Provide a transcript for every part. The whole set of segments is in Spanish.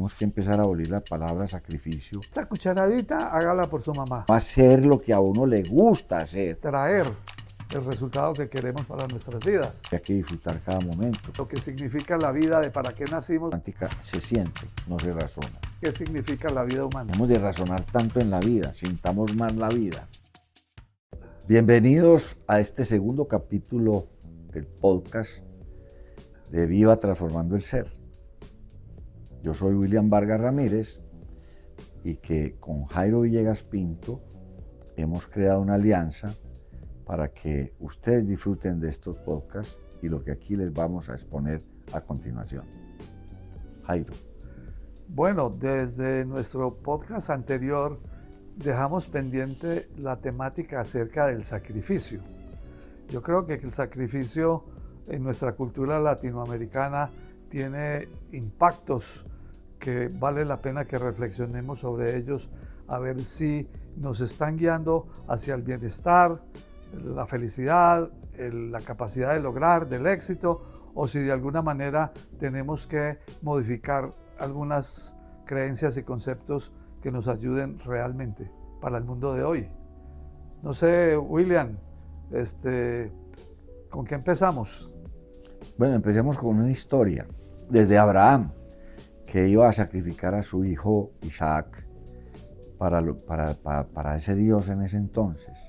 Tenemos que empezar a abolir la palabra sacrificio. Esta cucharadita, hágala por su mamá. Hacer lo que a uno le gusta hacer. Traer el resultado que queremos para nuestras vidas. Hay que disfrutar cada momento. Lo que significa la vida, de para qué nacimos. La cuántica se siente, no se razona. ¿Qué significa la vida humana? Debemos de razonar tanto en la vida, sintamos más la vida. Bienvenidos a este segundo capítulo del podcast de Viva Transformando el Ser. Yo soy William Vargas Ramírez y que con Jairo Villegas Pinto hemos creado una alianza para que ustedes disfruten de estos podcasts y lo que aquí les vamos a exponer a continuación. Jairo. Bueno, desde nuestro podcast anterior dejamos pendiente la temática acerca del sacrificio. Yo creo que el sacrificio en nuestra cultura latinoamericana tiene impactos que vale la pena que reflexionemos sobre ellos, a ver si nos están guiando hacia el bienestar, la felicidad, la capacidad de lograr, del éxito, o si de alguna manera tenemos que modificar algunas creencias y conceptos que nos ayuden realmente para el mundo de hoy. No sé, William, ¿con qué empezamos? Bueno, empecemos con una historia. Desde Abraham, que iba a sacrificar a su hijo Isaac para ese Dios en ese entonces.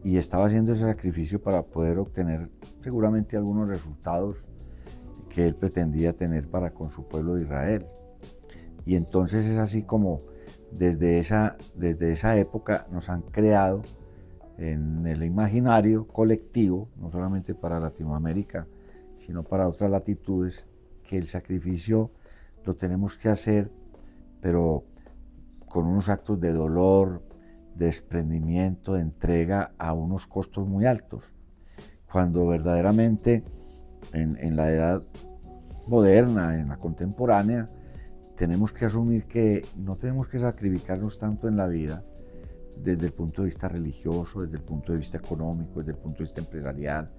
Y estaba haciendo ese sacrificio para poder obtener seguramente algunos resultados que él pretendía tener para con su pueblo de Israel. Y entonces es así como desde esa época nos han creado en el imaginario colectivo, no solamente para Latinoamérica, sino para otras latitudes, que el sacrificio lo tenemos que hacer, pero con unos actos de dolor, de desprendimiento, de entrega a unos costos muy altos. Cuando verdaderamente en la edad moderna, en la contemporánea, tenemos que asumir que no tenemos que sacrificarnos tanto en la vida desde el punto de vista religioso, desde el punto de vista económico, desde el punto de vista empresarial,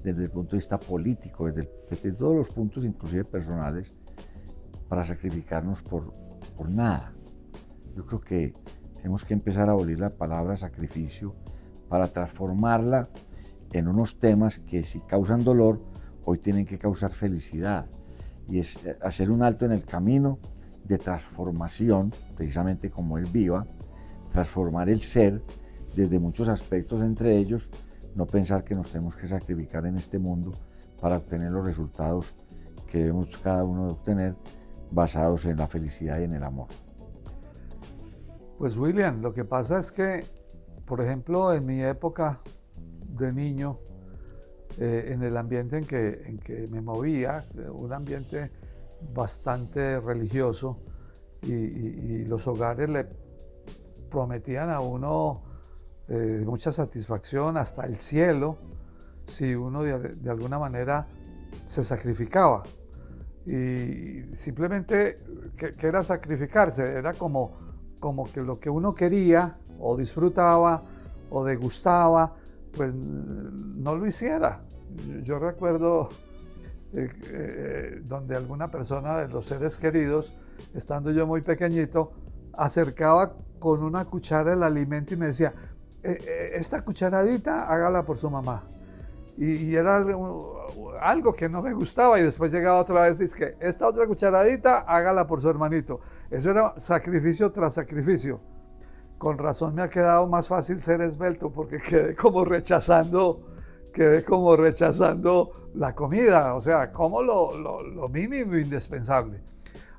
desde el punto de vista político, desde todos los puntos, inclusive personales, para sacrificarnos por nada. Yo creo que tenemos que empezar a abolir la palabra sacrificio para transformarla en unos temas que, si causan dolor, hoy tienen que causar felicidad. Y es hacer un alto en el camino de transformación, precisamente como él viva, transformar el ser desde muchos aspectos, entre ellos no pensar que nos tenemos que sacrificar en este mundo para obtener los resultados que debemos cada uno de obtener, basados en la felicidad y en el amor. Pues William, lo que pasa es que, por ejemplo, en mi época de niño, en el ambiente en que me movía, un ambiente bastante religioso, y los hogares le prometían a uno mucha satisfacción, hasta el cielo, si uno de alguna manera se sacrificaba. Y simplemente, ¿qué era sacrificarse? Era como que lo que uno quería o disfrutaba o degustaba, pues no lo hiciera. Yo recuerdo donde alguna persona de los seres queridos, estando yo muy pequeñito, acercaba con una cuchara el alimento y me decía, esta cucharadita hágala por su mamá. Y era algo que no me gustaba, y después llegaba otra vez y dice que esta otra cucharadita hágala por su hermanito. Eso era sacrificio tras sacrificio. Con razón me ha quedado más fácil ser esbelto, porque quedé como rechazando la comida, o sea, como lo mínimo indispensable.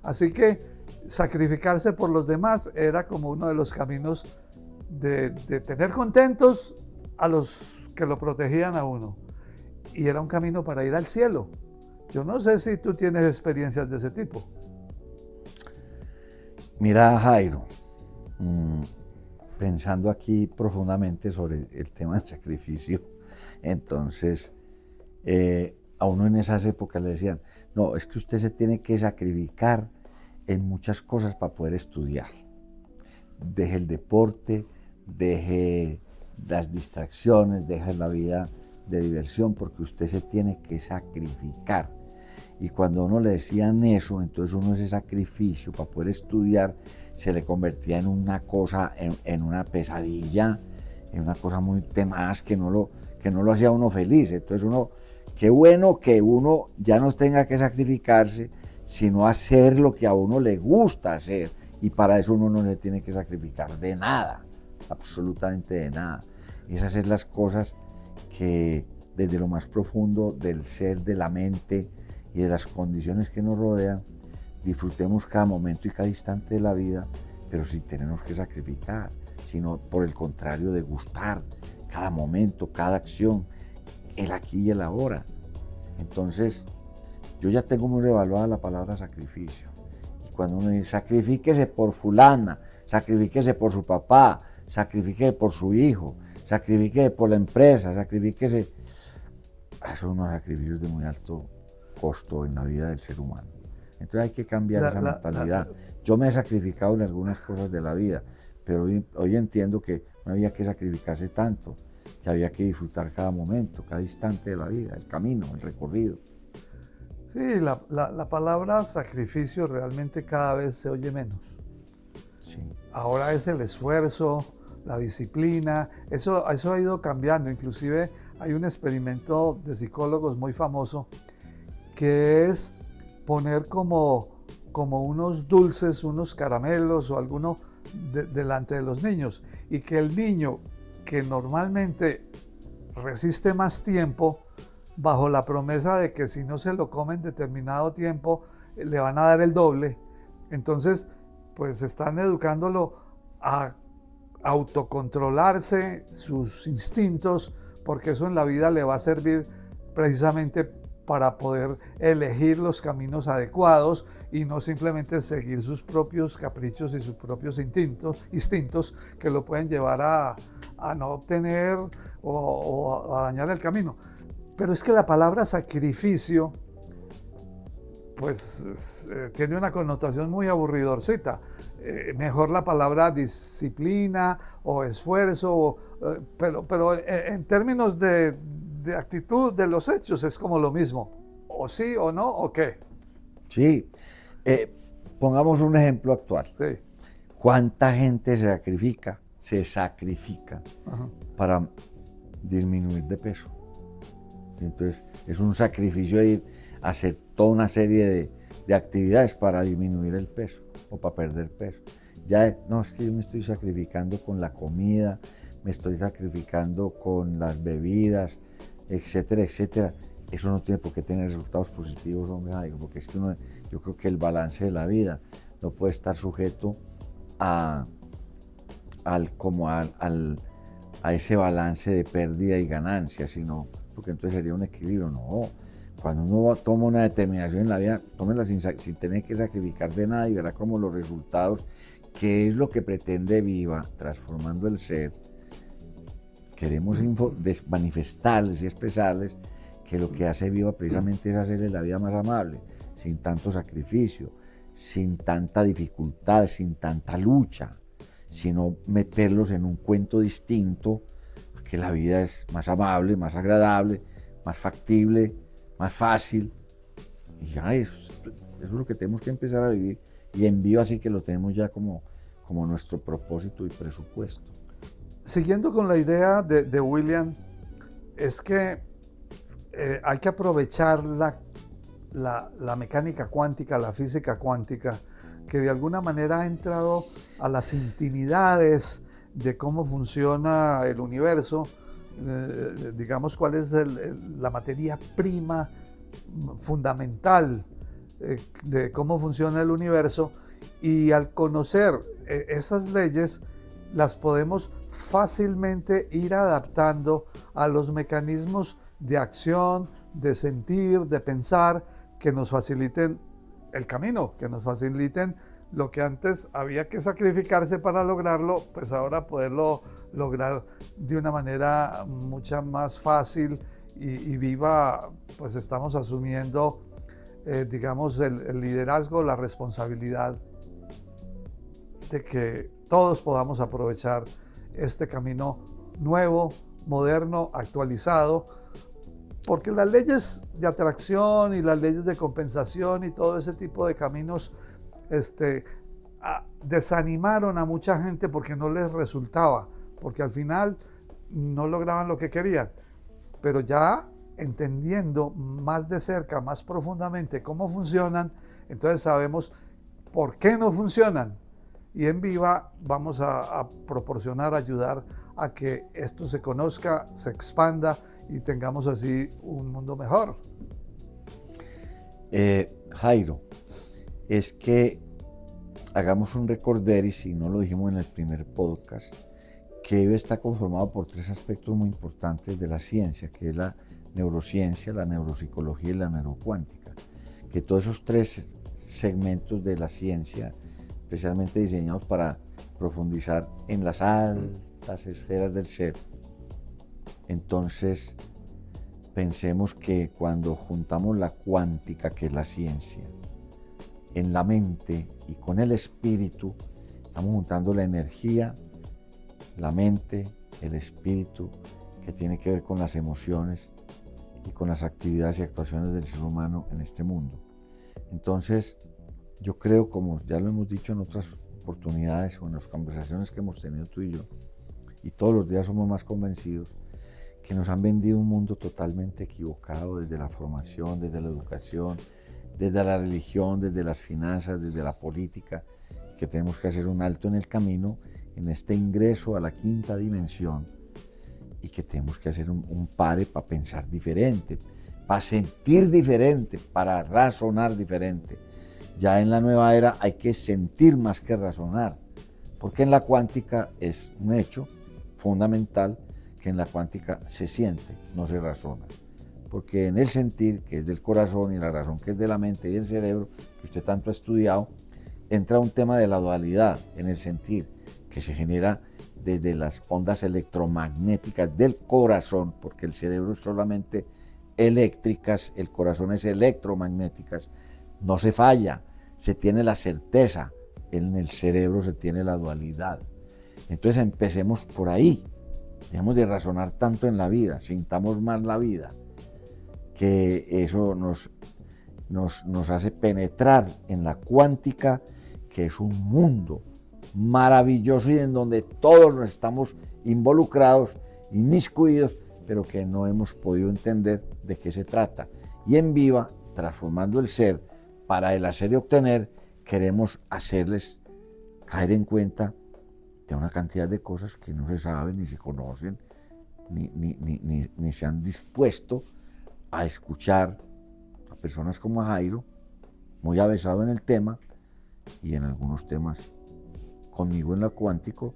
Así que sacrificarse por los demás era como uno de los caminos de tener contentos a los que lo protegían a uno. Y era un camino para ir al cielo. Yo no sé si tú tienes experiencias de ese tipo. Mira, Jairo, pensando aquí profundamente sobre el tema del sacrificio, entonces a uno en esas épocas le decían, no, es que usted se tiene que sacrificar en muchas cosas para poder estudiar. Deje el deporte, deje las distracciones, deje la vida de diversión, porque usted se tiene que sacrificar. Y cuando a uno le decían eso, entonces uno ese sacrificio para poder estudiar se le convertía en una cosa, en una pesadilla, en una cosa muy tenaz que no lo hacía uno feliz. Entonces uno, qué bueno que uno ya no tenga que sacrificarse, sino hacer lo que a uno le gusta hacer. Y para eso uno no le tiene que sacrificar de nada, absolutamente de nada. Esas son las cosas que desde lo más profundo del ser, de la mente y de las condiciones que nos rodean, disfrutemos cada momento y cada instante de la vida, pero sin tenernos que sacrificar, sino por el contrario de gustar cada momento, cada acción, el aquí y el ahora. Entonces, yo ya tengo muy revaluada la palabra sacrificio. Y cuando uno dice, sacrifíquese por fulana, sacrifíquese por su papá, sacrifíquese por su hijo, sacrifíquese por la empresa, sacrifíquese. Son unos sacrificios de muy alto costo en la vida del ser humano. Entonces hay que cambiar esa mentalidad. Yo me he sacrificado en algunas cosas de la vida, pero hoy entiendo que no había que sacrificarse tanto, que había que disfrutar cada momento, cada instante de la vida, el camino, el recorrido. Sí, la palabra sacrificio realmente cada vez se oye menos. Sí. Ahora es el esfuerzo, la disciplina, eso ha ido cambiando. Inclusive hay un experimento de psicólogos muy famoso que es poner como unos dulces, unos caramelos o alguno delante de los niños, y que el niño que normalmente resiste más tiempo, bajo la promesa de que si no se lo come en determinado tiempo le van a dar el doble, entonces pues están educándolo a autocontrolarse sus instintos, porque eso en la vida le va a servir precisamente para poder elegir los caminos adecuados y no simplemente seguir sus propios caprichos y sus propios instintos que lo pueden llevar a no obtener o a dañar el camino. Pero es que la palabra sacrificio pues tiene una connotación muy aburridorcita. Mejor la palabra disciplina o esfuerzo, pero en términos de actitud de los hechos es como lo mismo. O sí o no o qué. Sí. Pongamos un ejemplo actual. Sí. ¿Cuánta gente se sacrifica Ajá. para disminuir de peso? Entonces es un sacrificio ir a hacer toda una serie de actividades para disminuir el peso o para perder peso. Ya no, es que yo me estoy sacrificando con la comida, me estoy sacrificando con las bebidas, etcétera, etcétera. Eso no tiene por qué tener resultados positivos, hombre, porque es que yo creo que el balance de la vida no puede estar sujeto a ese balance de pérdida y ganancia, sino porque entonces sería un equilibrio. No, cuando uno toma una determinación en la vida, tómela sin tener que sacrificar de nada y verá cómo los resultados, que es lo que pretende Viva, transformando el ser. Queremos manifestarles y expresarles que lo que hace Viva precisamente es hacerle la vida más amable, sin tanto sacrificio, sin tanta dificultad, sin tanta lucha, sino meterlos en un cuento distinto, que la vida es más amable, más agradable, más factible, más fácil. Y ya eso es lo que tenemos que empezar a vivir. Y en Viva sí que lo tenemos ya como nuestro propósito y presupuesto. Siguiendo con la idea de William, es que hay que aprovechar la mecánica cuántica, la física cuántica, que de alguna manera ha entrado a las intimidades de cómo funciona el universo, digamos cuál es la materia prima fundamental de cómo funciona el universo, y al conocer esas leyes las podemos fácilmente ir adaptando a los mecanismos de acción, de sentir, de pensar, que nos faciliten el camino, que nos faciliten lo que antes había que sacrificarse para lograrlo, pues ahora poderlo lograr de una manera mucho más fácil y Viva, pues estamos asumiendo, digamos, el liderazgo, la responsabilidad de que todos podamos aprovechar este camino nuevo, moderno, actualizado, Porque las leyes de atracción y las leyes de compensación y todo ese tipo de caminos desanimaron a mucha gente porque no les resultaba, porque al final no lograban lo que querían. Pero ya entendiendo más de cerca, más profundamente cómo funcionan, entonces sabemos por qué no funcionan. Y en Viva vamos a proporcionar, ayudar a que esto se conozca, se expanda y tengamos así un mundo mejor. Jairo, es que hagamos un recorderis, y no lo dijimos en el primer podcast, que EVE está conformado por tres aspectos muy importantes de la ciencia, que es la neurociencia, la neuropsicología y la neurocuántica. Que todos esos tres segmentos de la ciencia, especialmente diseñados para profundizar en las altas esferas del ser. Entonces, pensemos que cuando juntamos la cuántica, que es la ciencia, en la mente y con el espíritu, estamos juntando la energía, la mente, el espíritu, que tiene que ver con las emociones y con las actividades y actuaciones del ser humano en este mundo. Entonces, yo creo, como ya lo hemos dicho en otras oportunidades o en las conversaciones que hemos tenido tú y yo, y todos los días somos más convencidos, que nos han vendido un mundo totalmente equivocado desde la formación, desde la educación, desde la religión, desde las finanzas, desde la política, que tenemos que hacer un alto en el camino, en este ingreso a la quinta dimensión, y que tenemos que hacer un pare para pensar diferente, para sentir diferente, para razonar diferente. Ya en la nueva era hay que sentir más que razonar, porque en la cuántica es un hecho fundamental que en la cuántica se siente, no se razona. Porque en el sentir, que es del corazón, y la razón, que es de la mente y del cerebro, que usted tanto ha estudiado, entra un tema de la dualidad en el sentir, que se genera desde las ondas electromagnéticas del corazón, porque el cerebro es solamente eléctricas, el corazón es electromagnéticas, no se falla, se tiene la certeza, en el cerebro se tiene la dualidad. Entonces empecemos por ahí, dejemos de razonar tanto en la vida, sintamos más la vida, que eso nos hace penetrar en la cuántica, que es un mundo maravilloso y en donde todos nos estamos involucrados, inmiscuidos, pero que no hemos podido entender de qué se trata. Y en Viva, transformando el ser para el hacer y obtener, queremos hacerles caer en cuenta de una cantidad de cosas que no se saben, ni se conocen, ni se han dispuesto a escuchar a personas como Jairo, muy avesado en el tema y en algunos temas conmigo en lo cuántico,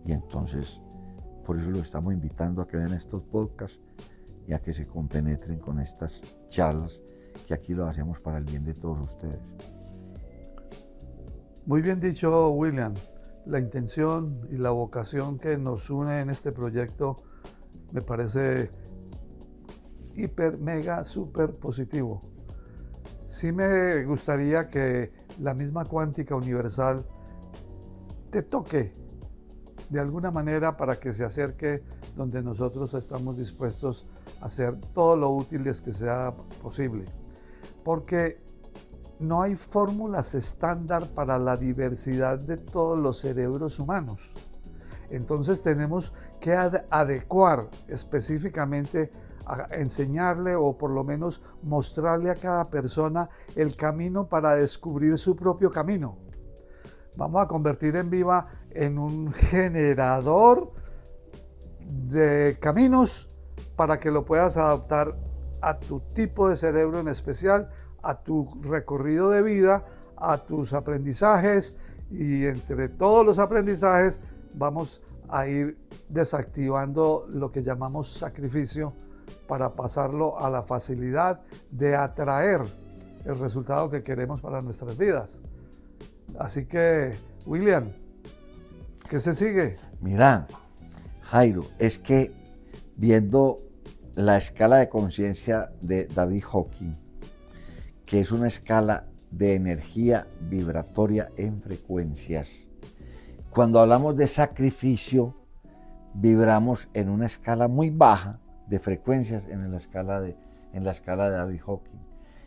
y entonces por eso los estamos invitando a que vean estos podcasts y a que se compenetren con estas charlas, que aquí lo hacemos para el bien de todos ustedes. Muy bien dicho, William. La intención y la vocación que nos une en este proyecto me parece hiper, mega, súper positivo. Sí me gustaría que la misma cuántica universal te toque de alguna manera para que se acerque donde nosotros estamos dispuestos a hacer todo lo útiles que sea posible. Porque no hay fórmulas estándar para la diversidad de todos los cerebros humanos. Entonces tenemos que adecuar específicamente, a enseñarle o por lo menos mostrarle a cada persona el camino para descubrir su propio camino. Vamos a convertir en Viva en un generador de caminos para que lo puedas adaptar a tu tipo de cerebro en especial, a tu recorrido de vida, a tus aprendizajes, y entre todos los aprendizajes vamos a ir desactivando lo que llamamos sacrificio para pasarlo a la facilidad de atraer el resultado que queremos para nuestras vidas. Así que, William, ¿qué se sigue? Mira, Jairo, es que viendo la escala de conciencia de David Hawking, que es una escala de energía vibratoria en frecuencias, cuando hablamos de sacrificio, vibramos en una escala muy baja, de frecuencias en la escala de David Hawking.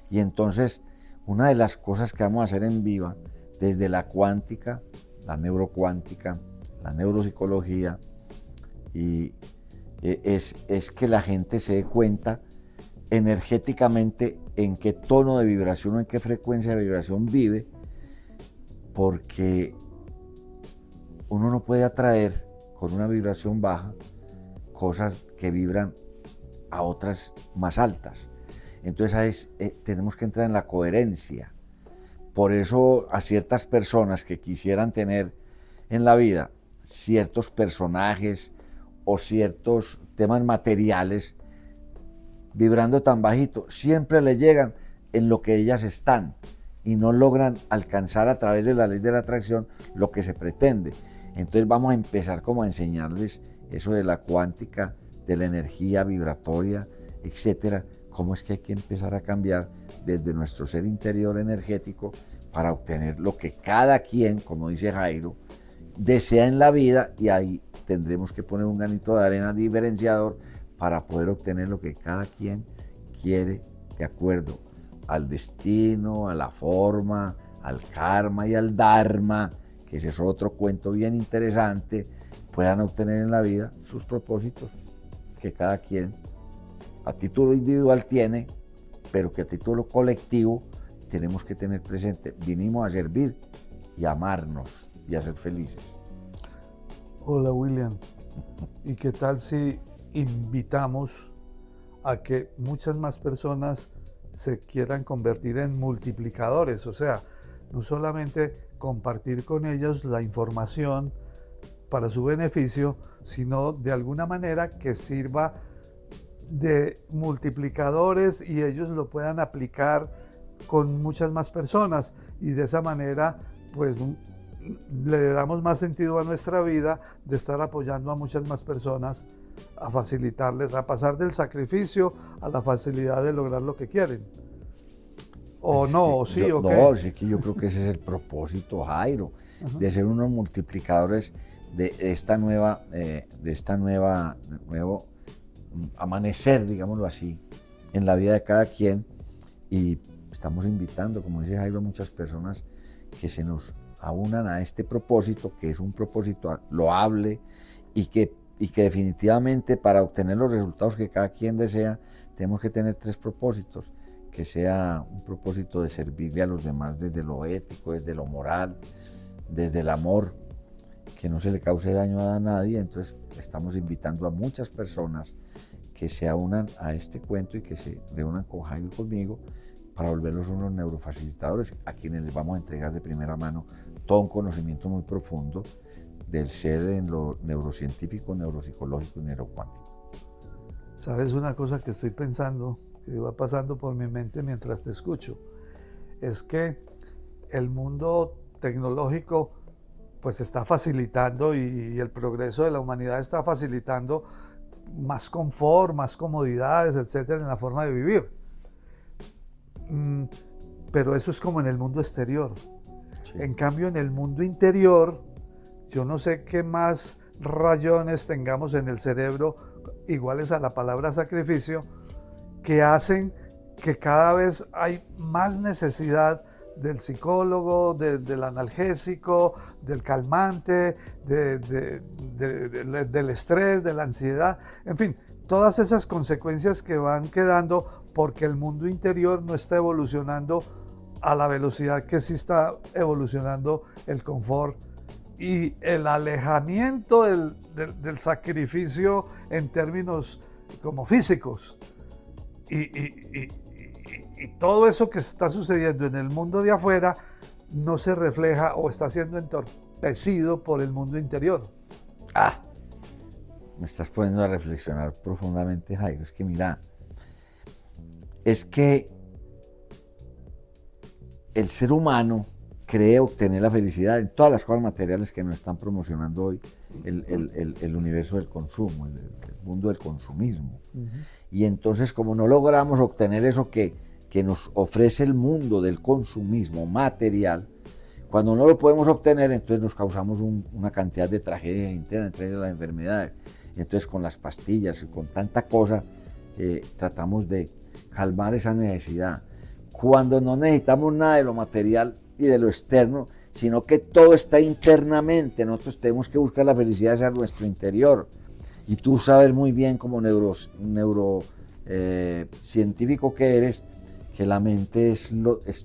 Y entonces, una de las cosas que vamos a hacer en Viva, desde la cuántica, la neurocuántica, la neuropsicología, es que la gente se dé cuenta energéticamente en qué tono de vibración o en qué frecuencia de vibración vive, porque uno no puede atraer con una vibración baja cosas que vibran a otras más altas. Entonces tenemos que entrar en la coherencia. Por eso a ciertas personas que quisieran tener en la vida ciertos personajes o ciertos temas materiales vibrando tan bajito, siempre le llegan en lo que ellas están y no logran alcanzar a través de la ley de la atracción lo que se pretende. Entonces vamos a empezar como a enseñarles eso de la cuántica, de la energía vibratoria, etcétera, cómo es que hay que empezar a cambiar desde nuestro ser interior energético para obtener lo que cada quien, como dice Jairo, desea en la vida, y ahí tendremos que poner un granito de arena diferenciador para poder obtener lo que cada quien quiere de acuerdo al destino, a la forma, al karma y al dharma, que ese es otro cuento bien interesante, puedan obtener en la vida sus propósitos que cada quien a título individual tiene, pero que a título colectivo tenemos que tener presente. Vinimos a servir y a amarnos y a ser felices. Hola William, ¿y qué tal si invitamos a que muchas más personas se quieran convertir en multiplicadores? O sea, no solamente compartir con ellos la información para su beneficio, sino de alguna manera que sirva de multiplicadores y ellos lo puedan aplicar con muchas más personas, y de esa manera pues le damos más sentido a nuestra vida de estar apoyando a muchas más personas, a facilitarles, a pasar del sacrificio a la facilidad de lograr lo que quieren. ¿O Pues no? ¿O sí? ¿O qué? No, es que yo creo que ese es el propósito, Jairo, de ser unos multiplicadores de esta nueva, nuevo amanecer, digámoslo así, en la vida de cada quien. Y estamos invitando, como dice Jairo, a muchas personas que se nos aunan a este propósito, que es un propósito loable y que definitivamente para obtener los resultados que cada quien desea, tenemos que tener tres propósitos: que sea un propósito de servirle a los demás desde lo ético, desde lo moral, desde el amor, que no se le cause daño a nadie. Entonces estamos invitando a muchas personas que se unan a este cuento y que se reúnan con Jairo y conmigo para volverlos unos neurofacilitadores, a quienes les vamos a entregar de primera mano todo un conocimiento muy profundo del ser en lo neurocientífico, neuropsicológico y neurocuántico. ¿Sabes una cosa que estoy pensando, que va pasando por mi mente mientras te escucho? Es que el mundo tecnológico pues está facilitando, y el progreso de la humanidad está facilitando más confort, más comodidades, etcétera, en la forma de vivir. Pero eso es como en el mundo exterior. Sí. En cambio, en el mundo interior, yo no sé qué más rayones tengamos en el cerebro iguales a la palabra sacrificio, que hacen que cada vez hay más necesidad del psicólogo, del analgésico, del calmante, del estrés, de la ansiedad, en fin, todas esas consecuencias que van quedando porque el mundo interior no está evolucionando a la velocidad que sí está evolucionando el confort y el alejamiento del sacrificio en términos como físicos. Y todo eso que está sucediendo en el mundo de afuera no se refleja o está siendo entorpecido por el mundo interior. Me estás poniendo a reflexionar profundamente, Jairo. Es que mira, es que el ser humano cree obtener la felicidad en todas las cosas materiales que nos están promocionando hoy el universo del consumo, el mundo del consumismo. Y entonces, como no logramos obtener eso que nos ofrece el mundo del consumismo material, cuando no lo podemos obtener, entonces nos causamos una cantidad de tragedias internas, entre ellas las enfermedades. Y entonces con las pastillas y con tanta cosa tratamos de calmar esa necesidad. Cuando no necesitamos nada de lo material y de lo externo, sino que todo está internamente. Nosotros tenemos que buscar la felicidad hacia nuestro interior. Y tú sabes muy bien como científico que eres, que la mente es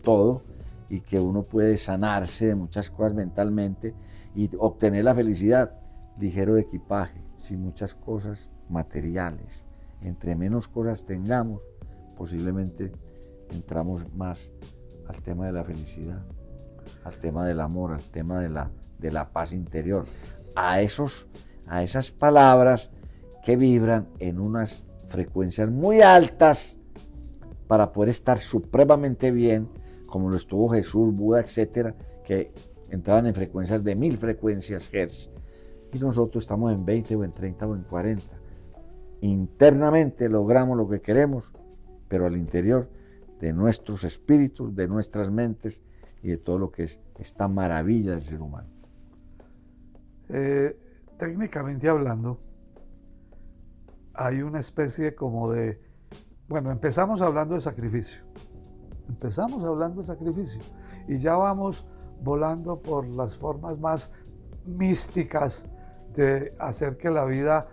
todo y que uno puede sanarse de muchas cosas mentalmente y obtener la felicidad ligero de equipaje, sin muchas cosas materiales. Entre menos cosas tengamos, posiblemente entramos más al tema de la felicidad, al tema del amor, al tema de la paz interior, a esas palabras que vibran en unas frecuencias muy altas para poder estar supremamente bien, como lo estuvo Jesús, Buda, etcétera, que entraban en frecuencias de 1000 frecuencias Hertz. Y nosotros estamos en 20 o en 30 o en 40. Internamente logramos lo que queremos, pero al interior de nuestros espíritus, de nuestras mentes y de todo lo que es esta maravilla del ser humano. Técnicamente hablando, hay una especie como de... Bueno, empezamos hablando de sacrificio. Y ya vamos volando por las formas más místicas de hacer que la vida,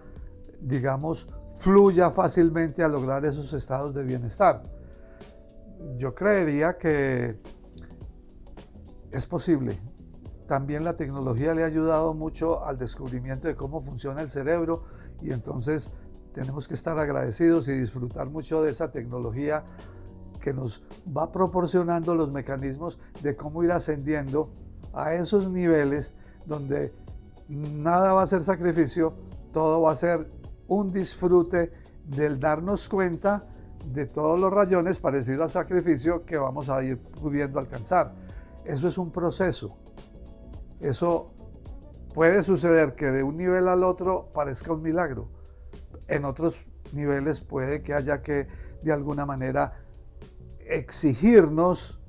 digamos, fluya fácilmente a lograr esos estados de bienestar. Yo creería que es posible. También la tecnología le ha ayudado mucho al descubrimiento de cómo funciona el cerebro y entonces tenemos que estar agradecidos y disfrutar mucho de esa tecnología que nos va proporcionando los mecanismos de cómo ir ascendiendo a esos niveles donde nada va a ser sacrificio, todo va a ser un disfrute del darnos cuenta de todos los rayones parecidos al sacrificio que vamos a ir pudiendo alcanzar. Eso es un proceso. Eso puede suceder que de un nivel al otro parezca un milagro. En otros niveles puede que haya que, de alguna manera, exigirnos,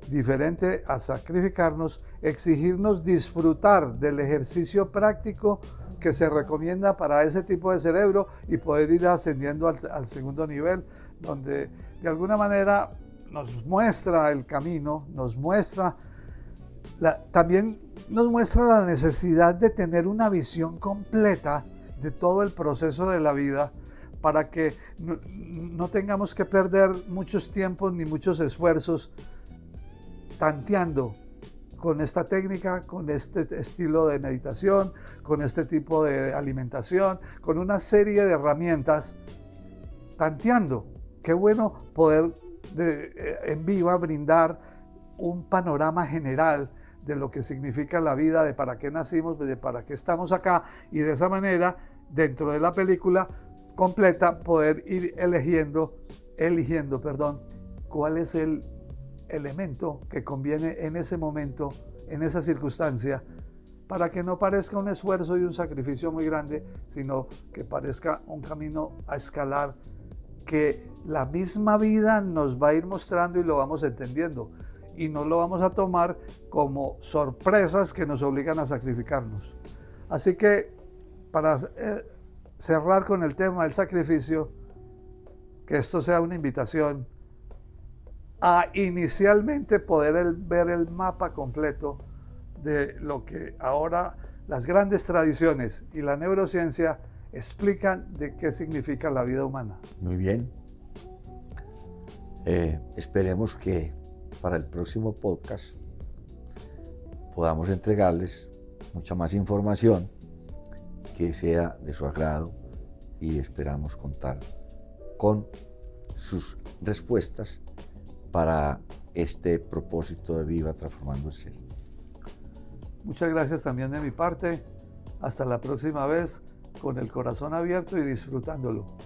diferente a sacrificarnos, exigirnos disfrutar del ejercicio práctico que se recomienda para ese tipo de cerebro y poder ir ascendiendo al segundo nivel, donde de alguna manera nos muestra el camino, también nos muestra la necesidad de tener una visión completa de todo el proceso de la vida para que no tengamos que perder muchos tiempos ni muchos esfuerzos tanteando con esta técnica, con este estilo de meditación, con este tipo de alimentación, con una serie de herramientas, tanteando. Qué bueno poder en vivo brindar un panorama general de lo que significa la vida, de para qué nacimos, de para qué estamos acá, y de esa manera, dentro de la película completa, poder ir eligiendo, cuál es el elemento que conviene en ese momento, en esa circunstancia, para que no parezca un esfuerzo y un sacrificio muy grande, sino que parezca un camino a escalar que la misma vida nos va a ir mostrando y lo vamos entendiendo, y no lo vamos a tomar como sorpresas que nos obligan a sacrificarnos. Así que para cerrar con el tema del sacrificio, que esto sea una invitación a inicialmente poder ver el mapa completo de lo que ahora las grandes tradiciones y la neurociencia explican de qué significa la vida humana. Muy bien. Esperemos que para el próximo podcast podamos entregarles mucha más información que sea de su agrado, y esperamos contar con sus respuestas para este propósito de Viva Transformando el Ser. Muchas gracias también de mi parte. Hasta la próxima vez, con el corazón abierto y disfrutándolo.